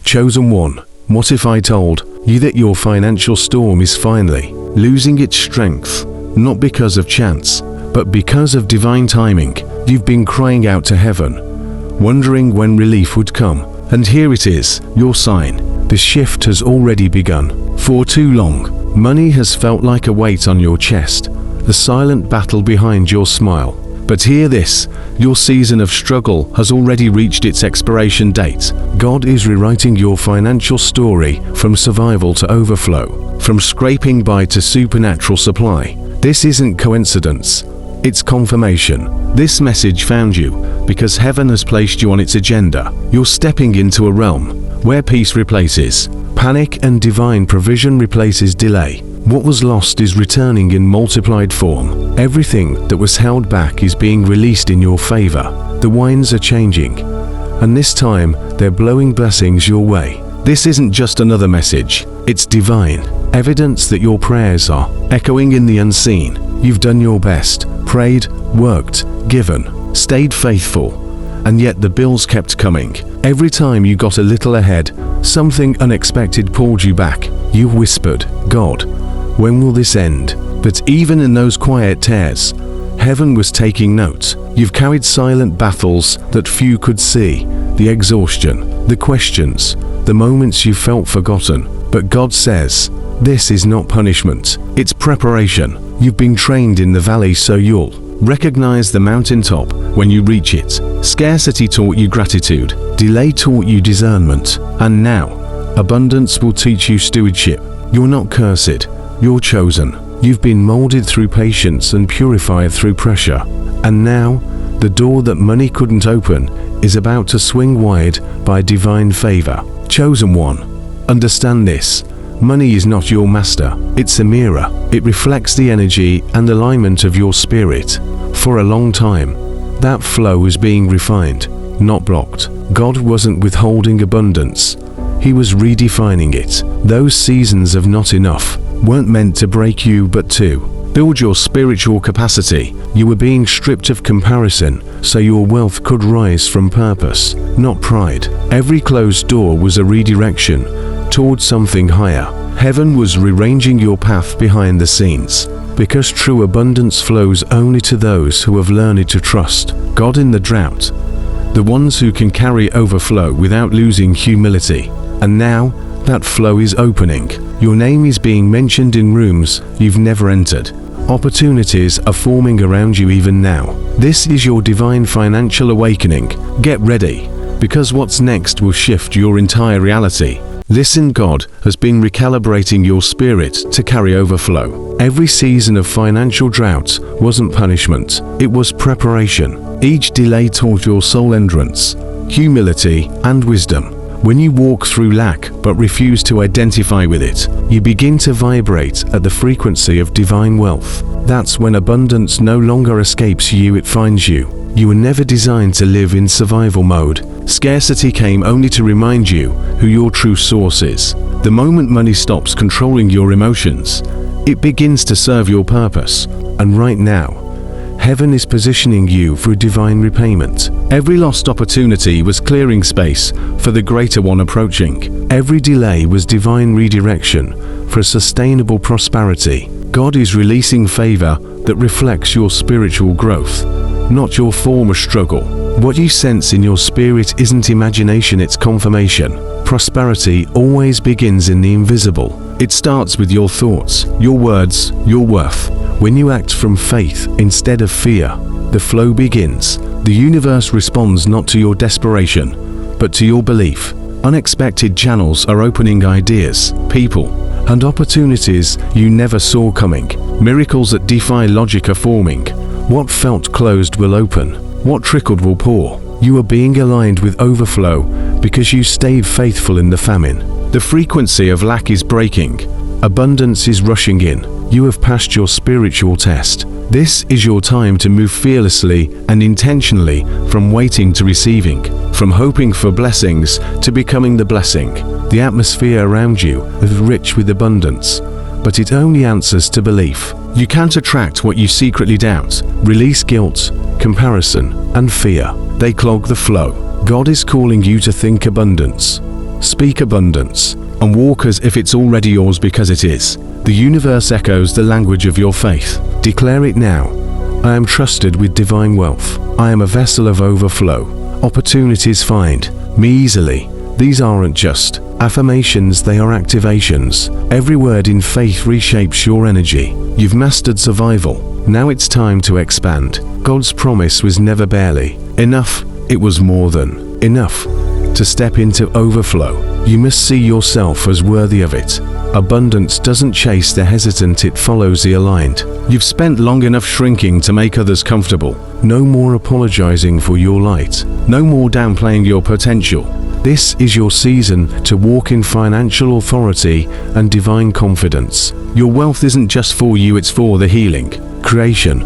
Chosen one, what if I told you that your financial storm is finally losing its strength, not because of chance, but because of divine timing? You've been crying out to heaven, wondering when relief would come, and here it is, your sign. The shift has already begun. For too long, money has felt like a weight on your chest, the silent battle behind your smile. But hear this, your season of struggle has already reached its expiration date. God is rewriting your financial story from survival to overflow, from scraping by to supernatural supply. This isn't coincidence, it's confirmation. This message found you because heaven has placed you on its agenda. You're stepping into a realm where peace replaces panic and divine provision replaces delay. What was lost is returning in multiplied form. Everything that was held back is being released in your favor. The winds are changing, and this time they're blowing blessings your way. This isn't just another message, it's divine evidence that your prayers are echoing in the unseen. You've done your best, prayed, worked, given, stayed faithful, and yet the bills kept coming. Every time you got a little ahead, something unexpected pulled you back. You whispered, "God, when will this end?" But even in those quiet tears, heaven was taking note. You've carried silent battles that few could see, the exhaustion, the questions, the moments you felt forgotten. But God says, this is not punishment, it's preparation. You've been trained in the valley so you'll recognize the mountaintop when you reach it. Scarcity taught you gratitude, delay taught you discernment, and now, abundance will teach you stewardship. You're not cursed, you're chosen. You've been molded through patience and purified through pressure. And now, the door that money couldn't open is about to swing wide by divine favor. Chosen one, understand this. Money is not your master, it's a mirror. It reflects the energy and alignment of your spirit. For a long time, that flow was being refined, not blocked. God wasn't withholding abundance, He was redefining it. Those seasons of not enough weren't meant to break you but to build your spiritual capacity. You were being stripped of comparison so your wealth could rise from purpose, not pride. Every closed door was a redirection towards something higher. Heaven was rearranging your path behind the scenes, because true abundance flows only to those who have learned to trust God in the drought, the ones who can carry overflow without losing humility. And now, that flow is opening. Your name is being mentioned in rooms you've never entered. Opportunities are forming around you even now. This is your divine financial awakening. Get ready, because what's next will shift your entire reality. Listen, God has been recalibrating your spirit to carry overflow. Every season of financial drought wasn't punishment, it was preparation. Each delay taught your soul endurance, humility, and wisdom. When you walk through lack but refuse to identify with it, you begin to vibrate at the frequency of divine wealth. That's when abundance no longer escapes you, it finds you. You were never designed to live in survival mode. Scarcity came only to remind you who your true source is. The moment money stops controlling your emotions, it begins to serve your purpose. And right now, heaven is positioning you for divine repayment. Every lost opportunity was clearing space for the greater one approaching. Every delay was divine redirection for sustainable prosperity. God is releasing favor that reflects your spiritual growth, not your former struggle. What you sense in your spirit isn't imagination, it's confirmation. Prosperity always begins in the invisible. It starts with your thoughts, your words, your worth. When you act from faith instead of fear, the flow begins. The universe responds not to your desperation, but to your belief. Unexpected channels are opening ideas, people, and opportunities you never saw coming. Miracles that defy logic are forming. What felt closed will open. What trickled will pour. You are being aligned with overflow because you stayed faithful in the famine. The frequency of lack is breaking. Abundance is rushing in. You have passed your spiritual test. This is your time to move fearlessly and intentionally from waiting to receiving, from hoping for blessings to becoming the blessing. The atmosphere around you is rich with abundance, but it only answers to belief. You can't attract what you secretly doubt. Release guilt, comparison, and fear. They clog the flow. God is calling you to think abundance, Speak abundance, and walk as if it's already yours because it is. The universe echoes the language of your faith. Declare it now. I am trusted with divine wealth. I am a vessel of overflow. Opportunities find me easily. These aren't just affirmations, they are activations. Every word in faith reshapes your energy. You've mastered survival. Now it's time to expand. God's promise was never barely enough. It was more than enough. To step into overflow, you must see yourself as worthy of it. Abundance doesn't chase the hesitant, it follows the aligned. You've spent long enough shrinking to make others comfortable. No more apologizing for your light. No more downplaying your potential. This is your season to walk in financial authority and divine confidence. Your wealth isn't just for you, it's for the healing, creation,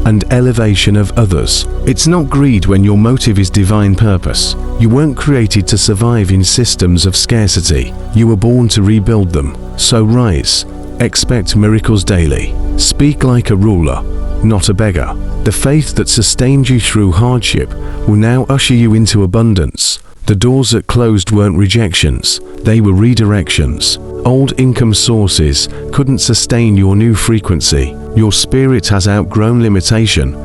and elevation of others. It's not greed when your motive is divine purpose. You weren't created to survive in systems of scarcity. You were born to rebuild them. So rise. Expect miracles daily. Speak like a ruler, not a beggar. The faith that sustained you through hardship will now usher you into abundance. The doors that closed weren't rejections, they were redirections. Old income sources couldn't sustain your new frequency. Your spirit has outgrown limitation,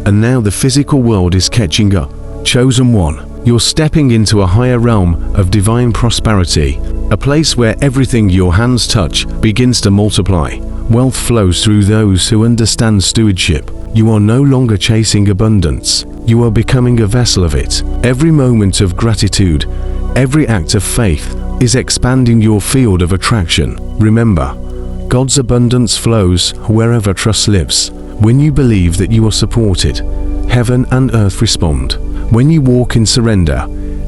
and now the physical world is catching up. Chosen one, you're stepping into a higher realm of divine prosperity, a place where everything your hands touch begins to multiply. Wealth flows through those who understand stewardship. You are no longer chasing abundance. You are becoming a vessel of it. Every moment of gratitude, every act of faith is expanding your field of attraction. Remember, God's abundance flows wherever trust lives. When you believe that you are supported, heaven and earth respond. When you walk in surrender,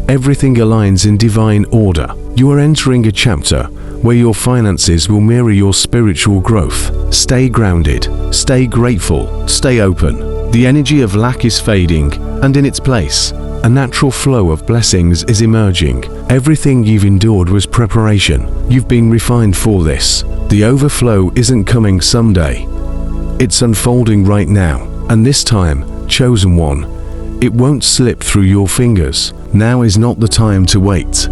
everything aligns in divine order. You are entering a chapter where your finances will mirror your spiritual growth. Stay grounded, stay grateful, stay open. The energy of lack is fading, and in its place, a natural flow of blessings is emerging. Everything you've endured was preparation. You've been refined for this. The overflow isn't coming someday. It's unfolding right now. And this time, chosen one, it won't slip through your fingers. Now is not the time to wait.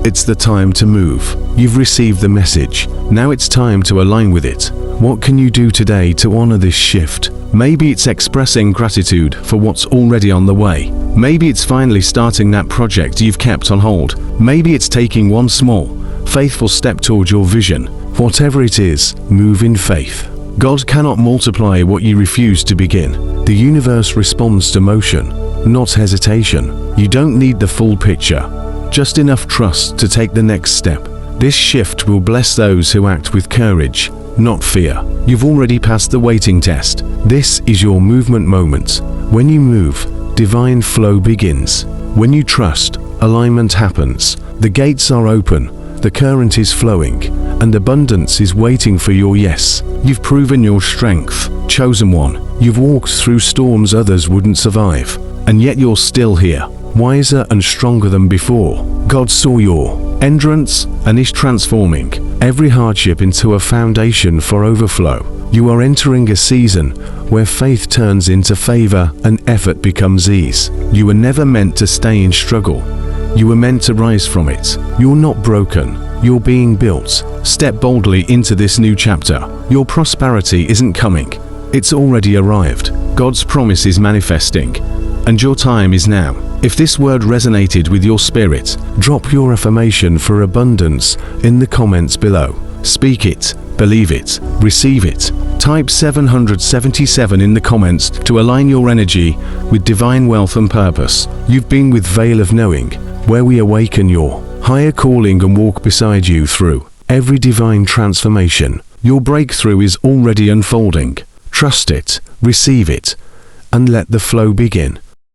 It's the time to move. You've received the message. Now it's time to align with it. What can you do today to honor this shift? Maybe it's expressing gratitude for what's already on the way. Maybe it's finally starting that project you've kept on hold. Maybe it's taking one small, faithful step towards your vision. Whatever it is, move in faith. God cannot multiply what you refuse to begin. The universe responds to motion, not hesitation. You don't need the full picture, just enough trust to take the next step. This shift will bless those who act with courage, not fear. You've already passed the waiting test. This is your movement moment. When you move, divine flow begins. When you trust, alignment happens. The gates are open, the current is flowing, and abundance is waiting for your yes. You've proven your strength, chosen one. You've walked through storms others wouldn't survive, and yet you're still here, wiser and stronger than before. God saw your endurance and is transforming every hardship into a foundation for overflow. You are entering a season where faith turns into favor and effort becomes ease. You were never meant to stay in struggle. You were meant to rise from it. You're not broken. You're being built. Step boldly into this new chapter. Your prosperity isn't coming. It's already arrived. God's promise is manifesting, and your time is now. If this word resonated with your spirit, drop your affirmation for abundance in the comments below. Speak it, believe it, receive it. Type 777 in the comments to align your energy with divine wealth and purpose. You've been with Veil of Knowing, where we awaken your higher calling and walk beside you through every divine transformation. Your breakthrough is already unfolding. Trust it, receive it, and let the flow begin.